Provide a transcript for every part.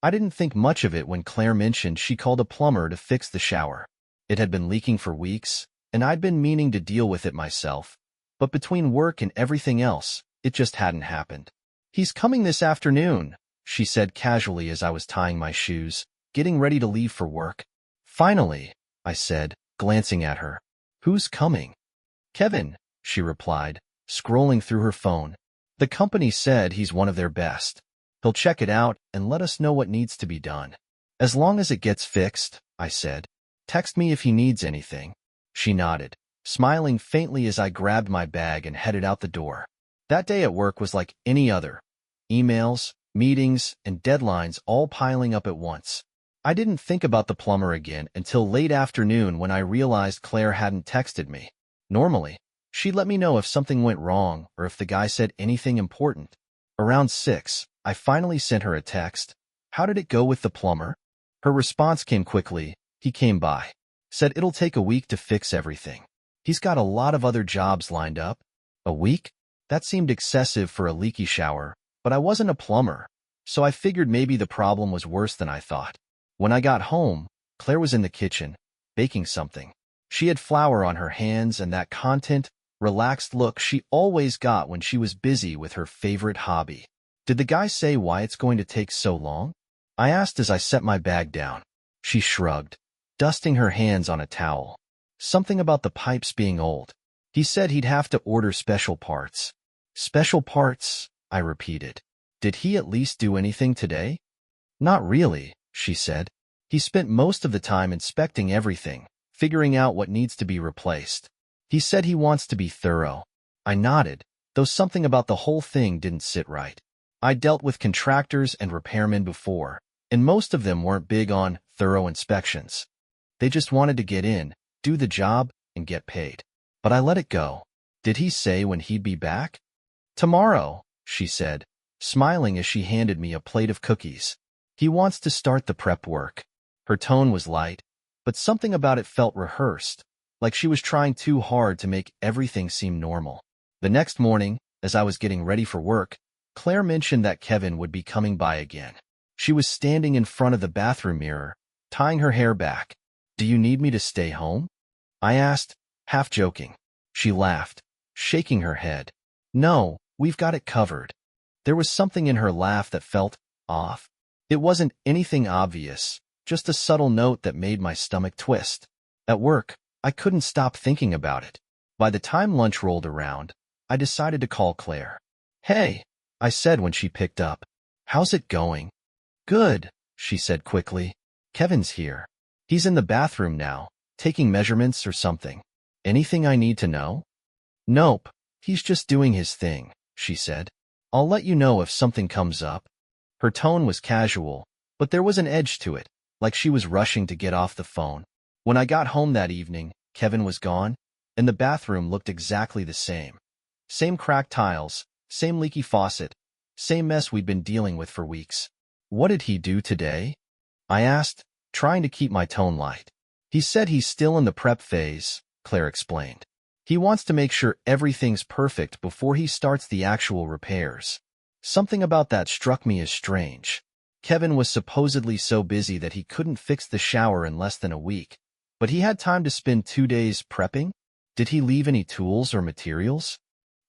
I didn't think much of it when Claire mentioned she called a plumber to fix the shower. It had been leaking for weeks, and I'd been meaning to deal with it myself. But between work and everything else, it just hadn't happened. "He's coming this afternoon," she said casually as I was tying my shoes, getting ready to leave for work. "Finally," I said, glancing at her. "Who's coming?" "Kevin," she replied, scrolling through her phone. "The company said he's one of their best. He'll check it out and let us know what needs to be done." "As long as it gets fixed," I said. "Text me if he needs anything." She nodded, smiling faintly as I grabbed my bag and headed out the door. That day at work was like any other. Emails, meetings, and deadlines all piling up at once. I didn't think about the plumber again until late afternoon when I realized Claire hadn't texted me. Normally, she'd let me know if something went wrong or if the guy said anything important. Around 6, I finally sent her a text. "How did it go with the plumber?" Her response came quickly. "He came by. Said it'll take a week to fix everything. He's got a lot of other jobs lined up." A week? That seemed excessive for a leaky shower, but I wasn't a plumber, so I figured maybe the problem was worse than I thought. When I got home, Claire was in the kitchen, baking something. She had flour on her hands and that content, relaxed look she always got when she was busy with her favorite hobby. "Did the guy say why it's going to take so long?" I asked as I set my bag down. She shrugged, dusting her hands on a towel. "Something about the pipes being old. He said he'd have to order special parts." "Special parts?" I repeated. "Did he at least do anything today?" "Not really," she said. "He spent most of the time inspecting everything, figuring out what needs to be replaced. He said he wants to be thorough." I nodded, though something about the whole thing didn't sit right. I dealt with contractors and repairmen before, and most of them weren't big on thorough inspections. They just wanted to get in, do the job, and get paid. But I let it go. "Did he say when he'd be back?" "Tomorrow," she said, smiling as she handed me a plate of cookies. "He wants to start the prep work." Her tone was light, but something about it felt rehearsed, like she was trying too hard to make everything seem normal. The next morning, as I was getting ready for work, Claire mentioned that Kevin would be coming by again. She was standing in front of the bathroom mirror, tying her hair back. "Do you need me to stay home?" I asked, half joking. She laughed, shaking her head. "No, we've got it covered." There was something in her laugh that felt off. It wasn't anything obvious, just a subtle note that made my stomach twist. At work, I couldn't stop thinking about it. By the time lunch rolled around, I decided to call Claire. "Hey," I said when she picked up. "How's it going?" "Good," she said quickly. "Kevin's here. He's in the bathroom now, taking measurements or something. Anything I need to know?" "Nope, he's just doing his thing," she said. "I'll let you know if something comes up." Her tone was casual, but there was an edge to it, like she was rushing to get off the phone. When I got home that evening, Kevin was gone, and the bathroom looked exactly the same. Same cracked tiles, same leaky faucet, same mess we'd been dealing with for weeks. "What did he do today?" I asked, trying to keep my tone light. "He said he's still in the prep phase," Claire explained. "He wants to make sure everything's perfect before he starts the actual repairs." Something about that struck me as strange. Kevin was supposedly so busy that he couldn't fix the shower in less than a week, but he had time to spend 2 days prepping? Did he leave any tools or materials?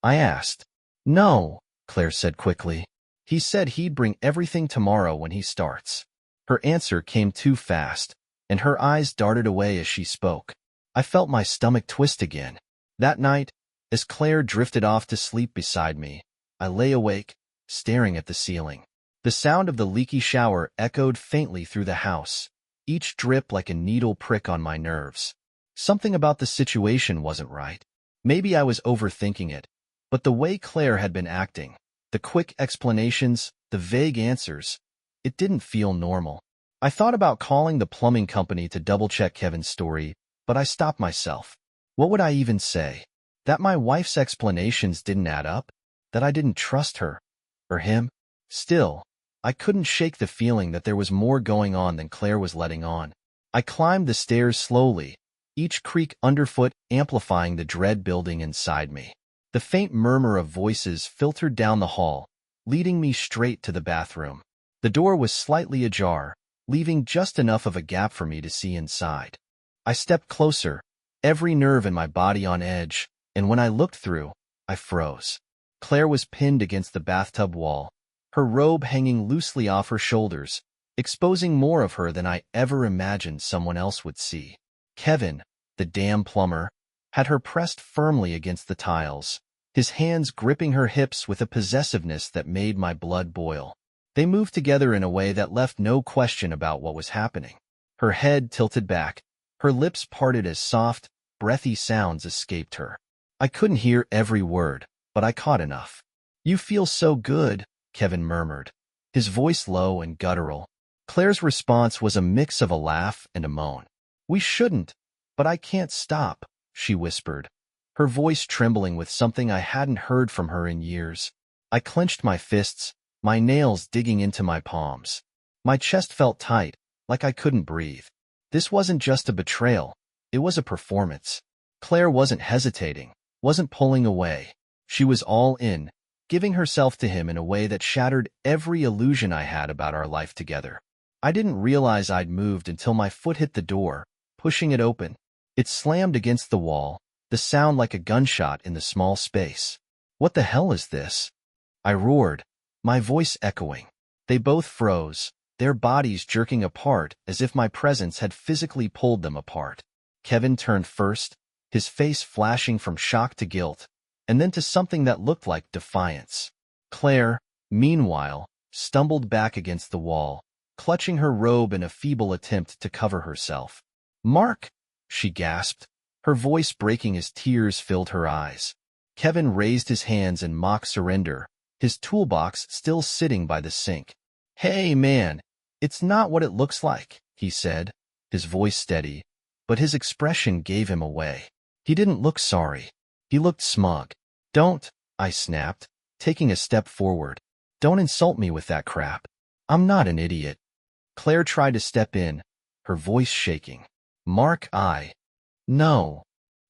I asked. "No," Claire said quickly. "He said he'd bring everything tomorrow when he starts." Her answer came too fast, and her eyes darted away as she spoke. I felt my stomach twist again. That night, as Claire drifted off to sleep beside me, I lay awake, staring at the ceiling. The sound of the leaky shower echoed faintly through the house, each drip like a needle prick on my nerves. Something about the situation wasn't right. Maybe I was overthinking it, but the way Claire had been acting, the quick explanations, the vague answers, it didn't feel normal. I thought about calling the plumbing company to double-check Kevin's story, but I stopped myself. What would I even say? That my wife's explanations didn't add up? That I didn't trust her? Or him? Still, I couldn't shake the feeling that there was more going on than Claire was letting on. I climbed the stairs slowly, each creak underfoot amplifying the dread building inside me. The faint murmur of voices filtered down the hall, leading me straight to the bathroom. The door was slightly ajar, leaving just enough of a gap for me to see inside. I stepped closer, every nerve in my body on edge, and when I looked through, I froze. Claire was pinned against the bathtub wall, her robe hanging loosely off her shoulders, exposing more of her than I ever imagined someone else would see. Kevin, the damn plumber, had her pressed firmly against the tiles, his hands gripping her hips with a possessiveness that made my blood boil. They moved together in a way that left no question about what was happening. Her head tilted back, her lips parted as soft, breathy sounds escaped her. I couldn't hear every word, but I caught enough. "You feel so good," Kevin murmured, his voice low and guttural. Claire's response was a mix of a laugh and a moan. "We shouldn't, but I can't stop," she whispered, her voice trembling with something I hadn't heard from her in years. I clenched my fists, my nails digging into my palms. My chest felt tight, like I couldn't breathe. This wasn't just a betrayal, it was a performance. Claire wasn't hesitating, wasn't pulling away. She was all in, giving herself to him in a way that shattered every illusion I had about our life together. I didn't realize I'd moved until my foot hit the door, pushing it open. It slammed against the wall, the sound like a gunshot in the small space. "What the hell is this?" I roared, my voice echoing. They both froze, their bodies jerking apart as if my presence had physically pulled them apart. Kevin turned first, his face flashing from shock to guilt, and then to something that looked like defiance. Claire, meanwhile, stumbled back against the wall, clutching her robe in a feeble attempt to cover herself. "Mark!" she gasped, her voice breaking as tears filled her eyes. Kevin raised his hands in mock surrender, his toolbox still sitting by the sink. "Hey, man, it's not what it looks like," he said, his voice steady, but his expression gave him away. He didn't look sorry. He looked smug. "Don't," I snapped, taking a step forward. "Don't insult me with that crap. I'm not an idiot." Claire tried to step in, her voice shaking. "Mark, No,"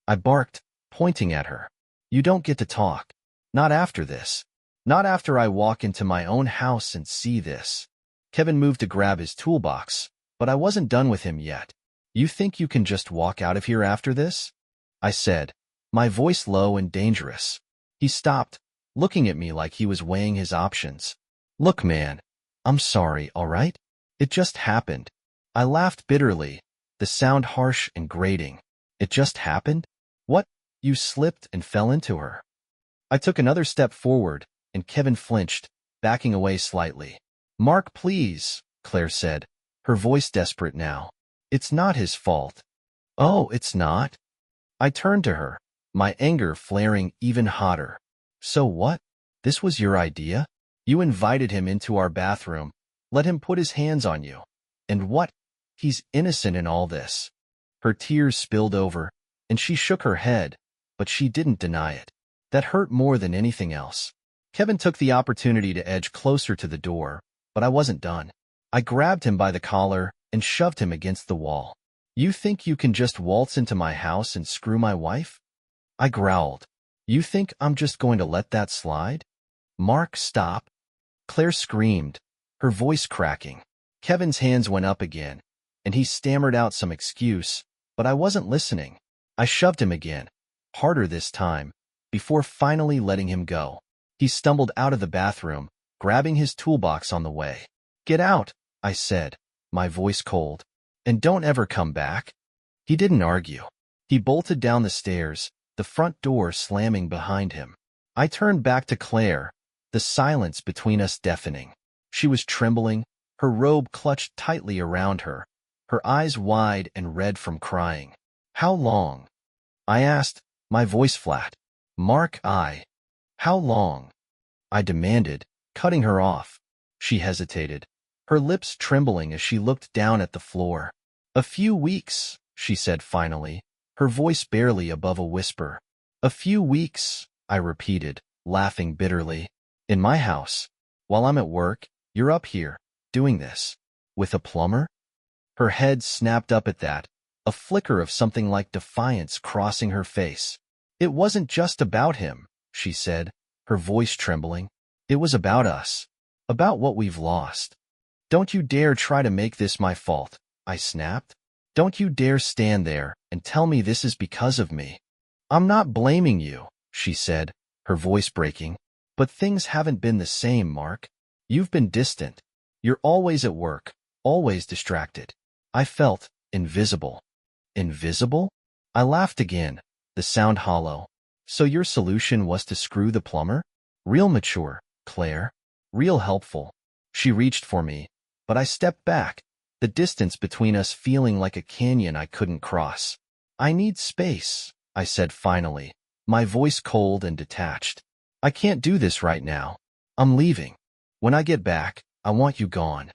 I barked, pointing at her. "You don't get to talk. Not after this. Not after I walk into my own house and see this." Kevin moved to grab his toolbox, but I wasn't done with him yet. "You think you can just walk out of here after this?" I said, my voice low and dangerous. He stopped, looking at me like he was weighing his options. "Look, man, I'm sorry, all right? It just happened." I laughed bitterly, the sound harsh and grating. "It just happened? What, you slipped and fell into her?" I took another step forward, and Kevin flinched, backing away slightly. "Mark, please," Claire said, her voice desperate now. "It's not his fault." "Oh, it's not?" I turned to her, my anger flaring even hotter. "So what? This was your idea? You invited him into our bathroom, let him put his hands on you. And what? He's innocent in all this." Her tears spilled over, and she shook her head, but she didn't deny it. That hurt more than anything else. Kevin took the opportunity to edge closer to the door, but I wasn't done. I grabbed him by the collar and shoved him against the wall. "You think you can just waltz into my house and screw my wife?" I growled. "You think I'm just going to let that slide?" "Mark, stop." Claire screamed, her voice cracking. Kevin's hands went up again, and he stammered out some excuse, but I wasn't listening. I shoved him again, harder this time, before finally letting him go. He stumbled out of the bathroom, grabbing his toolbox on the way. "Get out," I said, my voice cold, "and don't ever come back." He didn't argue. He bolted down the stairs, the front door slamming behind him. I turned back to Claire, the silence between us deafening. She was trembling, her robe clutched tightly around her, her eyes wide and red from crying. "How long?" I asked, my voice flat. "Mark, How long?" I demanded, cutting her off. She hesitated, her lips trembling as she looked down at the floor. "A few weeks," she said finally, her voice barely above a whisper. "A few weeks," I repeated, laughing bitterly. "In my house. While I'm at work, you're up here, doing this. With a plumber?" Her head snapped up at that, a flicker of something like defiance crossing her face. "It wasn't just about him," she said, her voice trembling. "It was about us. About what we've lost." Don't you dare try to make this my fault, I snapped. Don't you dare stand there and tell me this is because of me. I'm not blaming you, she said, her voice breaking. But things haven't been the same, Mark. You've been distant. You're always at work, always distracted. I felt invisible. Invisible? I laughed again, the sound hollow. So your solution was to screw the plumber? Real mature, Claire. Real helpful. She reached for me, but I stepped back, the distance between us feeling like a canyon I couldn't cross. I need space, I said finally, my voice cold and detached. I can't do this right now. I'm leaving. When I get back, I want you gone.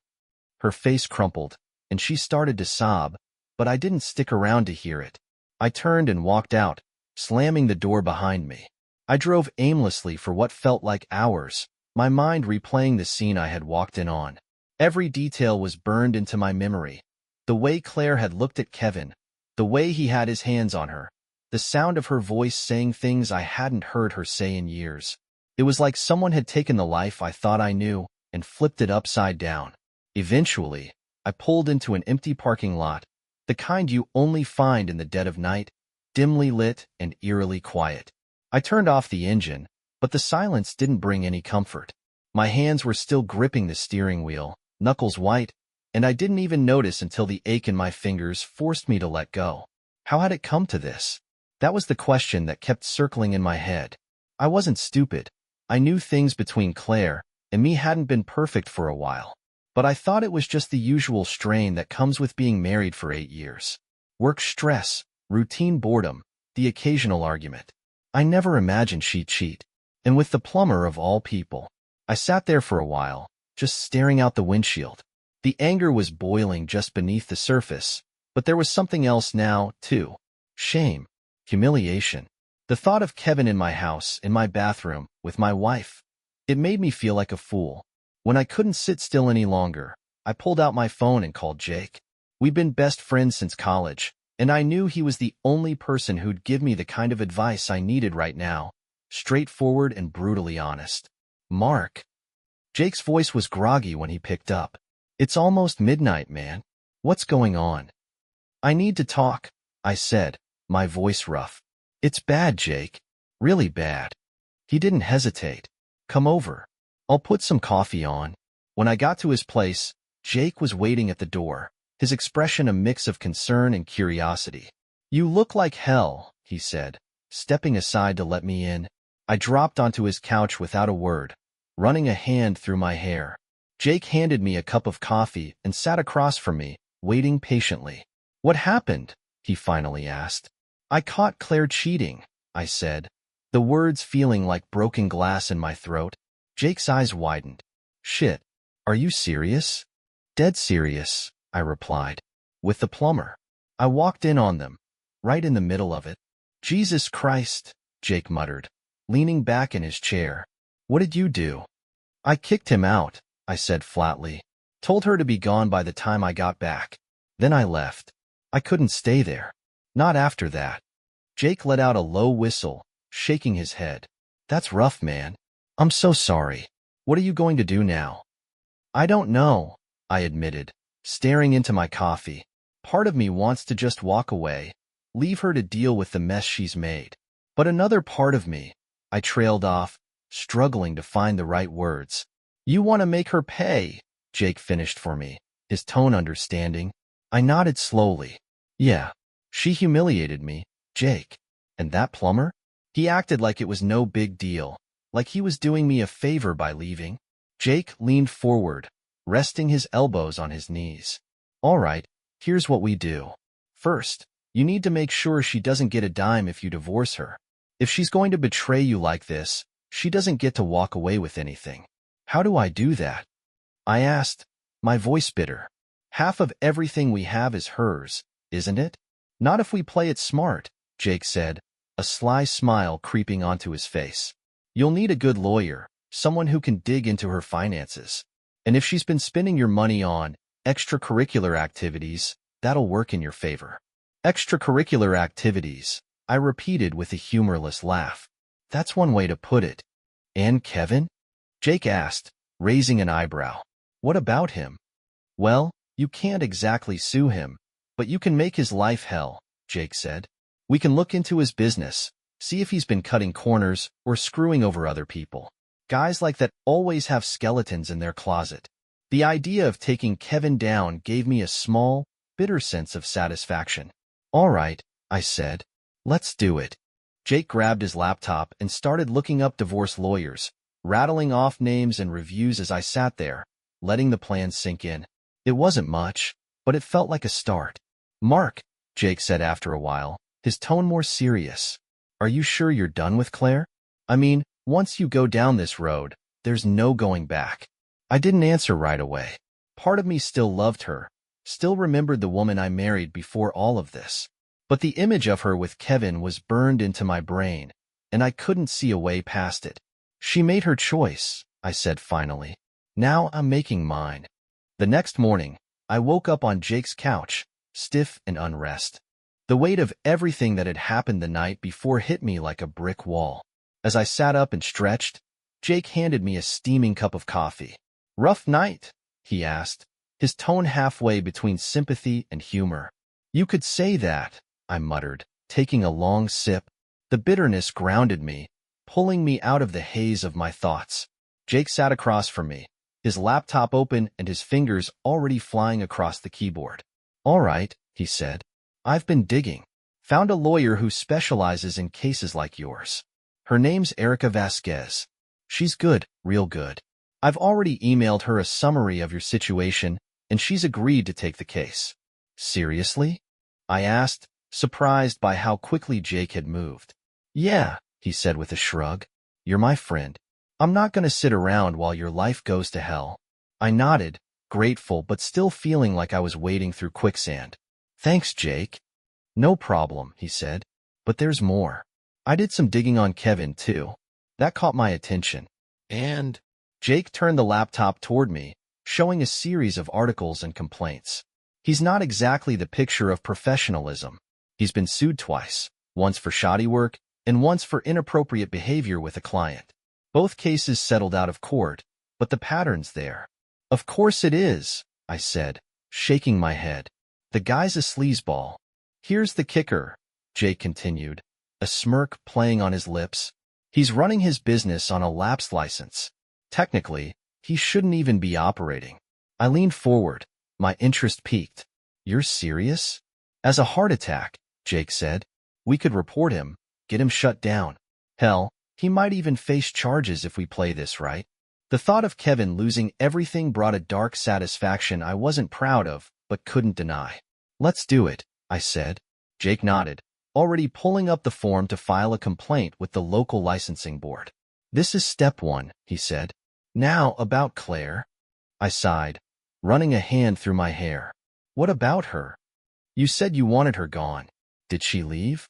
Her face crumpled, and she started to sob, but I didn't stick around to hear it. I turned and walked out, slamming the door behind me. I drove aimlessly for what felt like hours, my mind replaying the scene I had walked in on. Every detail was burned into my memory. The way Claire had looked at Kevin, the way he had his hands on her, the sound of her voice saying things I hadn't heard her say in years. It was like someone had taken the life I thought I knew and flipped it upside down. Eventually, I pulled into an empty parking lot, the kind you only find in the dead of night, dimly lit and eerily quiet. I turned off the engine, but the silence didn't bring any comfort. My hands were still gripping the steering wheel, knuckles white, and I didn't even notice until the ache in my fingers forced me to let go. How had it come to this? That was the question that kept circling in my head. I wasn't stupid. I knew things between Claire and me hadn't been perfect for a while, but I thought it was just the usual strain that comes with being married for 8 years. Work stress, routine boredom, the occasional argument. I never imagined she'd cheat. And with the plumber of all people. I sat there for a while, just staring out the windshield. The anger was boiling just beneath the surface, but there was something else now, too. Shame. Humiliation. The thought of Kevin in my house, in my bathroom, with my wife. It made me feel like a fool. When I couldn't sit still any longer, I pulled out my phone and called Jake. We'd been best friends since college, and I knew he was the only person who'd give me the kind of advice I needed right now. Straightforward and brutally honest. Mark. Jake's voice was groggy when he picked up. It's almost midnight, man. What's going on? I need to talk, I said, my voice rough. It's bad, Jake. Really bad. He didn't hesitate. Come over. I'll put some coffee on. When I got to his place, Jake was waiting at the door, his expression a mix of concern and curiosity. You look like hell, he said, stepping aside to let me in. I dropped onto his couch without a word, running a hand through my hair. Jake handed me a cup of coffee and sat across from me, waiting patiently. What happened? He finally asked. I caught Claire cheating, I said, the words feeling like broken glass in my throat. Jake's eyes widened. Shit, are you serious? Dead serious, I replied. With the plumber. I walked in on them, right in the middle of it. Jesus Christ, Jake muttered, leaning back in his chair. What did you do? I kicked him out, I said flatly. Told her to be gone by the time I got back. Then I left. I couldn't stay there. Not after that. Jake let out a low whistle, shaking his head. That's rough, man. I'm so sorry. What are you going to do now? I don't know, I admitted, staring into my coffee. Part of me wants to just walk away, leave her to deal with the mess she's made. But another part of me, I trailed off, struggling to find the right words. You want to make her pay, Jake finished for me, his tone understanding. I nodded slowly. Yeah, she humiliated me, Jake. And that plumber? He acted like it was no big deal, like he was doing me a favor by leaving. Jake leaned forward, resting his elbows on his knees. All right, here's what we do. First, you need to make sure she doesn't get a dime if you divorce her. If she's going to betray you like this, she doesn't get to walk away with anything. How do I do that? I asked, my voice bitter. Half of everything we have is hers, isn't it? Not if we play it smart, Jake said, a sly smile creeping onto his face. You'll need a good lawyer, someone who can dig into her finances. And if she's been spending your money on extracurricular activities, that'll work in your favor. Extracurricular activities, I repeated with a humorless laugh. That's one way to put it. And Kevin? Jake asked, raising an eyebrow. What about him? Well, you can't exactly sue him, but you can make his life hell, Jake said. We can look into his business, see if he's been cutting corners or screwing over other people. Guys like that always have skeletons in their closet. The idea of taking Kevin down gave me a small, bitter sense of satisfaction. All right, I said. Let's do it. Jake grabbed his laptop and started looking up divorce lawyers, rattling off names and reviews as I sat there, letting the plan sink in. It wasn't much, but it felt like a start. Mark, Jake said after a while, his tone more serious. Are you sure you're done with Claire? I mean, once you go down this road, there's no going back. I didn't answer right away. Part of me still loved her, still remembered the woman I married before all of this. But the image of her with Kevin was burned into my brain, and I couldn't see a way past it. She made her choice, I said finally. Now I'm making mine. The next morning, I woke up on Jake's couch, stiff and unrest. The weight of everything that had happened the night before hit me like a brick wall. As I sat up and stretched, Jake handed me a steaming cup of coffee. Rough night? He asked, his tone halfway between sympathy and humor. You could say that, I muttered, taking a long sip. The bitterness grounded me, pulling me out of the haze of my thoughts. Jake sat across from me, his laptop open and his fingers already flying across the keyboard. All right, he said. I've been digging. Found a lawyer who specializes in cases like yours. Her name's Erica Vasquez. She's good, real good. I've already emailed her a summary of your situation, and she's agreed to take the case. Seriously? I asked, surprised by how quickly Jake had moved. Yeah, he said with a shrug. You're my friend. I'm not going to sit around while your life goes to hell. I nodded, grateful but still feeling like I was wading through quicksand. Thanks, Jake. No problem, he said. But there's more. I did some digging on Kevin, too. That caught my attention. And Jake turned the laptop toward me, showing a series of articles and complaints. He's not exactly the picture of professionalism. He's been sued twice, once for shoddy work and once for inappropriate behavior with a client. Both cases settled out of court, but the pattern's there. Of course it is, I said, shaking my head. The guy's a sleazeball. Here's the kicker, Jake continued, a smirk playing on his lips. He's running his business on a lapsed license. Technically, he shouldn't even be operating. I leaned forward, my interest piqued. You're serious? As a heart attack, Jake said. We could report him, get him shut down. Hell, he might even face charges if we play this right. The thought of Kevin losing everything brought a dark satisfaction I wasn't proud of, but couldn't deny. Let's do it, I said. Jake nodded, already pulling up the form to file a complaint with the local licensing board. This is step one, he said. Now about Claire. I sighed, running a hand through my hair. What about her? You said you wanted her gone. Did she leave?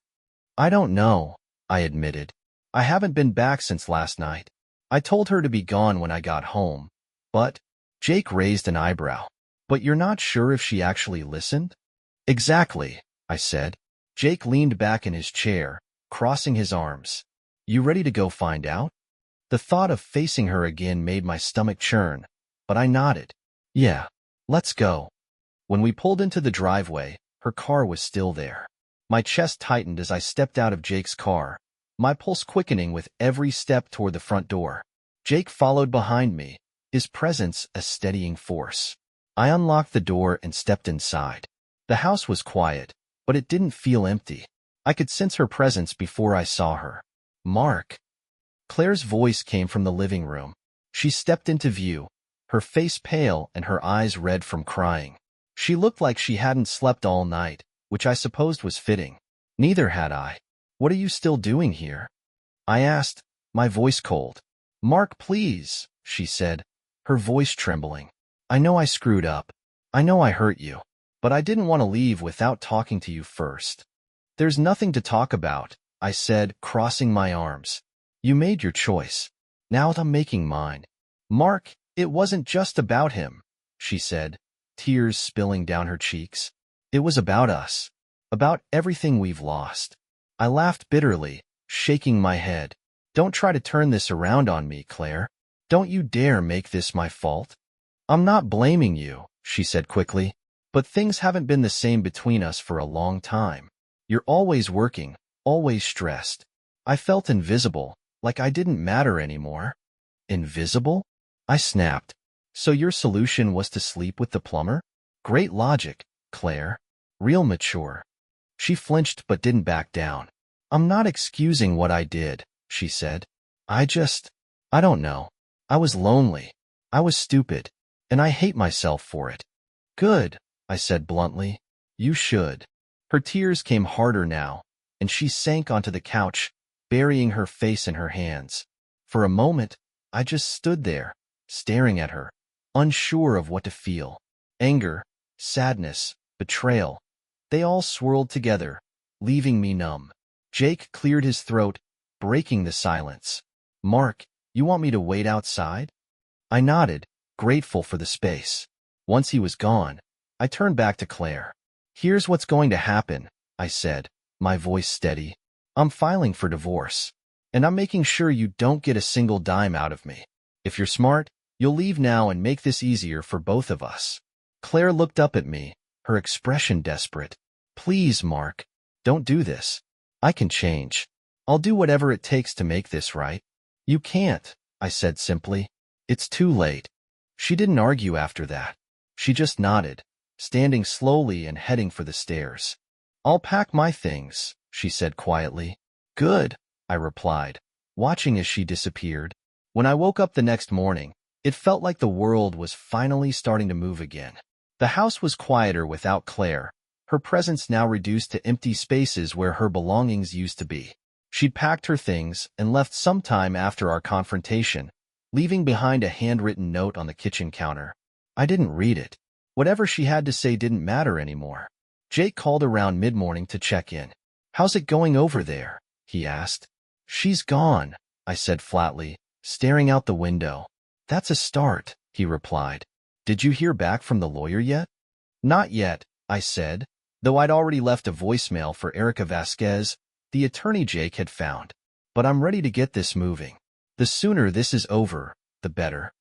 I don't know, I admitted. I haven't been back since last night. I told her to be gone when I got home. But, Jake raised an eyebrow. But you're not sure if she actually listened? Exactly, I said. Jake leaned back in his chair, crossing his arms. You ready to go find out? The thought of facing her again made my stomach churn, but I nodded. Yeah, let's go. When we pulled into the driveway, her car was still there. My chest tightened as I stepped out of Jake's car, my pulse quickening with every step toward the front door. Jake followed behind me, his presence a steadying force. I unlocked the door and stepped inside. The house was quiet, but it didn't feel empty. I could sense her presence before I saw her. Mark. Claire's voice came from the living room. She stepped into view, her face pale and her eyes red from crying. She looked like she hadn't slept all night, which I supposed was fitting. Neither had I. What are you still doing here? I asked, my voice cold. Mark, please, she said, her voice trembling. I know I screwed up. I know I hurt you. But I didn't want to leave without talking to you first. There's nothing to talk about, I said, crossing my arms. You made your choice. Now I'm making mine. Mark, it wasn't just about him, she said, tears spilling down her cheeks. It was about us. About everything we've lost. I laughed bitterly, shaking my head. Don't try to turn this around on me, Claire. Don't you dare make this my fault. I'm not blaming you, she said quickly. But things haven't been the same between us for a long time. You're always working, always stressed. I felt invisible, like I didn't matter anymore. Invisible? I snapped. So your solution was to sleep with the plumber? Great logic, Claire. Real mature. She flinched but didn't back down. I'm not excusing what I did, she said. I don't know. I was lonely. I was stupid. And I hate myself for it. Good, I said bluntly. You should. Her tears came harder now, and she sank onto the couch, burying her face in her hands. For a moment, I just stood there, staring at her, unsure of what to feel. Anger, sadness, betrayal. They all swirled together, leaving me numb. Jake cleared his throat, breaking the silence. Mark, you want me to wait outside? I nodded, grateful for the space. Once he was gone, I turned back to Claire. Here's what's going to happen, I said, my voice steady. I'm filing for divorce, and I'm making sure you don't get a single dime out of me. If you're smart, you'll leave now and make this easier for both of us. Claire looked up at me, her expression desperate. Please, Mark, don't do this. I can change. I'll do whatever it takes to make this right. You can't, I said simply. It's too late. She didn't argue after that. She just nodded, standing slowly and heading for the stairs. I'll pack my things, she said quietly. Good, I replied, watching as she disappeared. When I woke up the next morning, it felt like the world was finally starting to move again. The house was quieter without Claire, her presence now reduced to empty spaces where her belongings used to be. She'd packed her things and left sometime after our confrontation, leaving behind a handwritten note on the kitchen counter. I didn't read it. Whatever she had to say didn't matter anymore. Jake called around mid-morning to check in. How's it going over there? He asked. She's gone, I said flatly, staring out the window. That's a start, he replied. Did you hear back from the lawyer yet? Not yet, I said, though I'd already left a voicemail for Erica Vasquez, the attorney Jake had found. But I'm ready to get this moving. The sooner this is over, the better.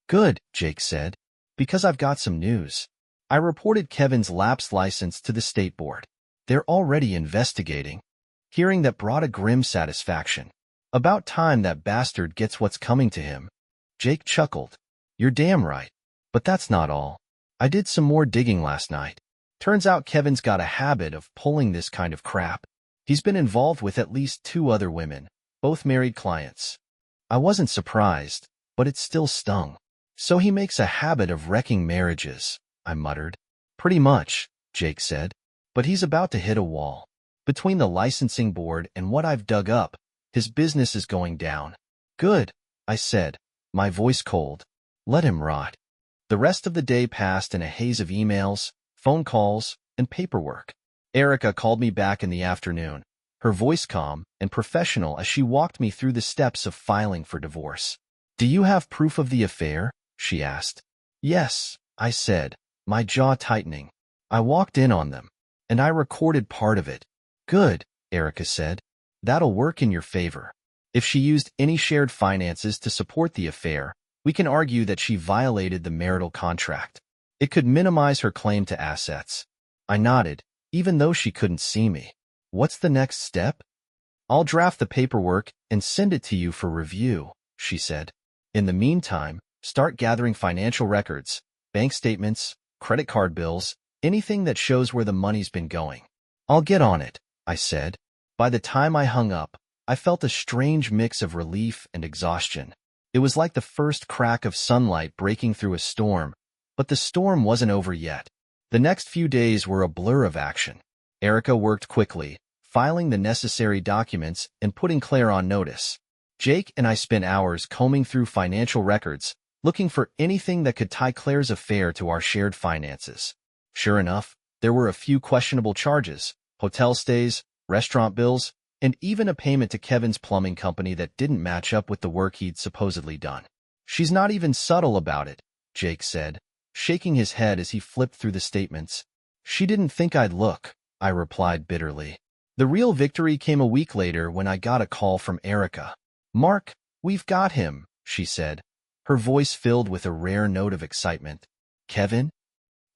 Good, Jake said, because I've got some news. I reported Kevin's lapsed license to the state board. They're already investigating. Hearing that brought a grim satisfaction. About time that bastard gets what's coming to him. Jake chuckled. You're damn right. But that's not all. I did some more digging last night. Turns out Kevin's got a habit of pulling this kind of crap. He's been involved with at least 2 other women, both married clients. I wasn't surprised, but it still stung. So he makes a habit of wrecking marriages, I muttered. Pretty much, Jake said. But he's about to hit a wall. Between the licensing board and what I've dug up, his business is going down. Good, I said, my voice cold. Let him rot. The rest of the day passed in a haze of emails, phone calls, and paperwork. Erica called me back in the afternoon, her voice calm and professional as she walked me through the steps of filing for divorce. Do you have proof of the affair? She asked. Yes, I said, my jaw tightening. I walked in on them, and I recorded part of it. Good, Erica said. That'll work in your favor. If she used any shared finances to support the affair, we can argue that she violated the marital contract. It could minimize her claim to assets. I nodded, even though she couldn't see me. What's the next step? I'll draft the paperwork and send it to you for review, she said. In the meantime, start gathering financial records, bank statements, credit card bills, anything that shows where the money's been going. I'll get on it, I said. By the time I hung up, I felt a strange mix of relief and exhaustion. It was like the first crack of sunlight breaking through a storm, but the storm wasn't over yet. The next few days were a blur of action. Erica worked quickly, filing the necessary documents and putting Claire on notice. Jake and I spent hours combing through financial records, looking for anything that could tie Claire's affair to our shared finances. Sure enough, there were a few questionable charges, hotel stays, restaurant bills, and even a payment to Kevin's plumbing company that didn't match up with the work he'd supposedly done. She's not even subtle about it, Jake said, shaking his head as he flipped through the statements. She didn't think I'd look, I replied bitterly. The real victory came a week later when I got a call from Erica. Mark, we've got him, she said, her voice filled with a rare note of excitement. Kevin?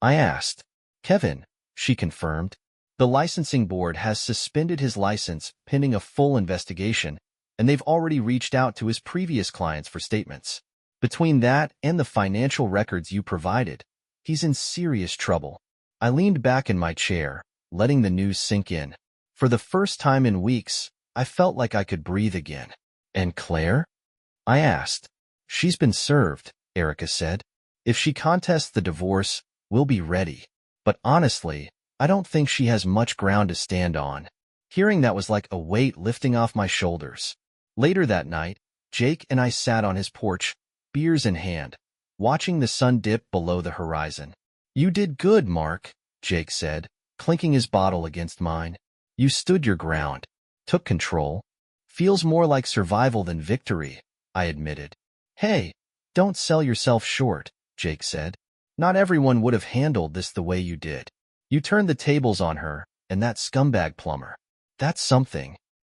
I asked. Kevin, she confirmed. The licensing board has suspended his license pending a full investigation, and they've already reached out to his previous clients for statements. Between that and the financial records you provided, he's in serious trouble. I leaned back in my chair, letting the news sink in. For the first time in weeks, I felt like I could breathe again. And Claire? I asked. She's been served, Erica said. If she contests the divorce, we'll be ready. But honestly, I don't think she has much ground to stand on. Hearing that was like a weight lifting off my shoulders. Later that night, Jake and I sat on his porch, beers in hand, watching the sun dip below the horizon. You did good, Mark, Jake said, clinking his bottle against mine. You stood your ground, took control. Feels more like survival than victory, I admitted. Hey, don't sell yourself short, Jake said. Not everyone would have handled this the way you did. You turned the tables on her, and that scumbag Plumber. That's something.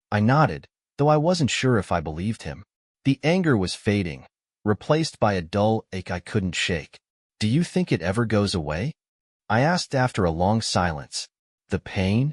I nodded, though I wasn't sure if I believed him. The anger was fading, replaced by a dull ache I couldn't shake. Do you think it ever goes away? I asked after a long silence. The pain?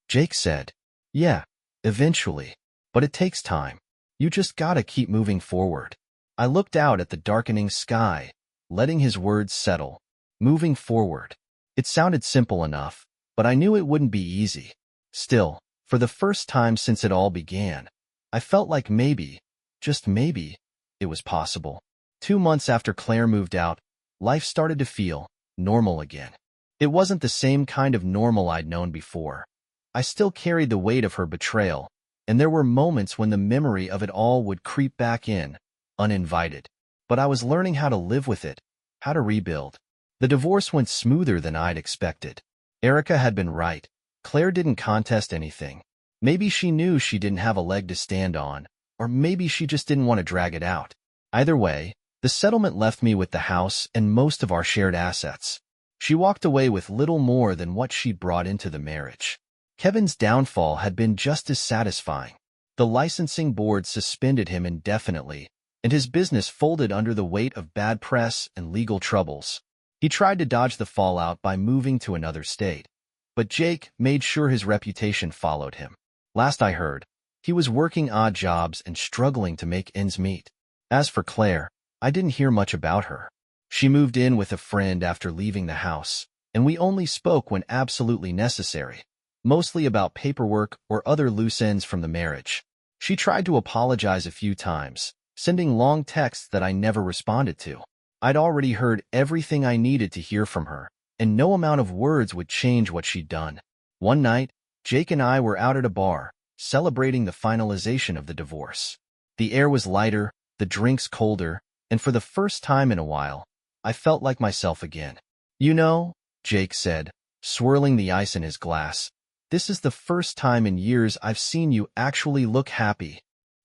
Jake said, yeah, eventually. But it takes time. You just gotta keep moving forward. I looked out at the darkening sky, letting his words settle. Moving forward. It sounded simple enough, but I knew it wouldn't be easy. Still, for the first time since it all began, I felt like maybe, just maybe, it was possible. 2 months after Claire moved out, life started to feel normal again. It wasn't the same kind of normal I'd known before. I still carried the weight of her betrayal, and there were moments when the memory of it all would creep back in, uninvited. But I was learning how to live with it, how to rebuild. The divorce went smoother than I'd expected. Erica had been right. Claire didn't contest anything. Maybe she knew she didn't have a leg to stand on, or maybe she just didn't want to drag it out. Either way, the settlement left me with the house and most of our shared assets. She walked away with little more than what she'd brought into the marriage. Kevin's downfall had been just as satisfying. The licensing board suspended him indefinitely, and his business folded under the weight of bad press and legal troubles. He tried to dodge the fallout by moving to another state, but Jake made sure his reputation followed him. Last I heard, he was working odd jobs and struggling to make ends meet. As for Claire, I didn't hear much about her. She moved in with a friend after leaving the house, and we only spoke when absolutely necessary, mostly about paperwork or other loose ends from the marriage. She tried to apologize a few times, sending long texts that I never responded to. I'd already heard everything I needed to hear from her, and no amount of words would change what she'd done. One night, Jake and I were out at a bar, celebrating the finalization of the divorce. The air was lighter, the drinks colder, and for the first time in a while, I felt like myself again. You know, Jake said, swirling the ice in his glass, this is the first time in years I've seen you actually look happy.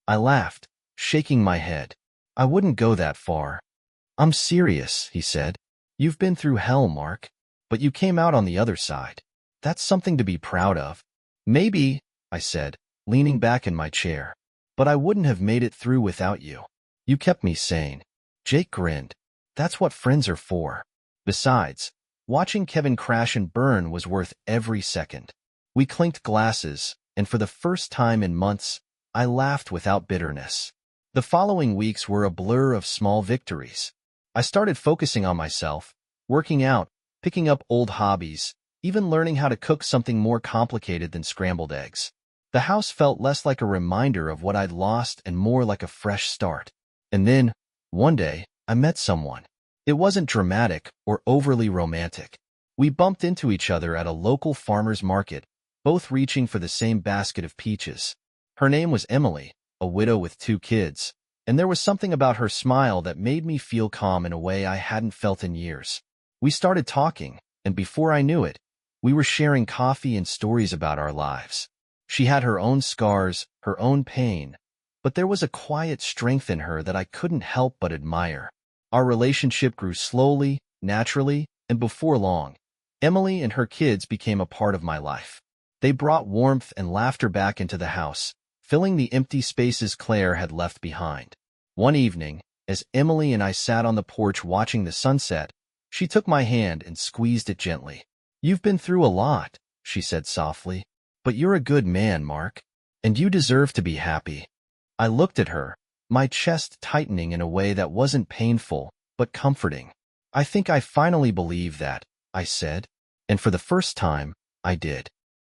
I laughed, shaking my head. I wouldn't go that far. I'm serious, he said. You've been through hell, Mark, but you came out on the other side. That's something to be proud of. Maybe, I said, leaning back in my chair, but I wouldn't have made it through without you. You kept me sane. Jake grinned. That's what friends are for. Besides, watching Kevin crash and burn was worth every second. We clinked glasses, and for the first time in months, I laughed without bitterness. The following weeks were a blur of small victories. I started focusing on myself, working out, picking up old hobbies, even learning how to cook something more complicated than scrambled eggs. The house felt less like a reminder of what I'd lost and more like a fresh start. And then, one day, I met someone. It wasn't dramatic or overly romantic. We bumped into each other at a local farmer's market, both reaching for the same basket of peaches. Her name was Emily, a widow with 2 kids, and there was something about her smile that made me feel calm in a way I hadn't felt in years. We started talking, and before I knew it, we were sharing coffee and stories about our lives. She had her own scars, her own pain, but there was a quiet strength in her that I couldn't help but admire. Our relationship grew slowly, naturally, and before long, Emily and her kids became a part of my life. They brought warmth and laughter back into the house, filling the empty spaces Claire had left behind. One evening, as Emily and I sat on the porch watching the sunset, She took my hand and squeezed it gently. "You've been through a lot," she said softly. "But you're a good man, Mark. And you deserve to be happy." I looked at her, my chest tightening in a way that wasn't painful, but comforting. "I think I finally believe that," I said. And for the first time, I did.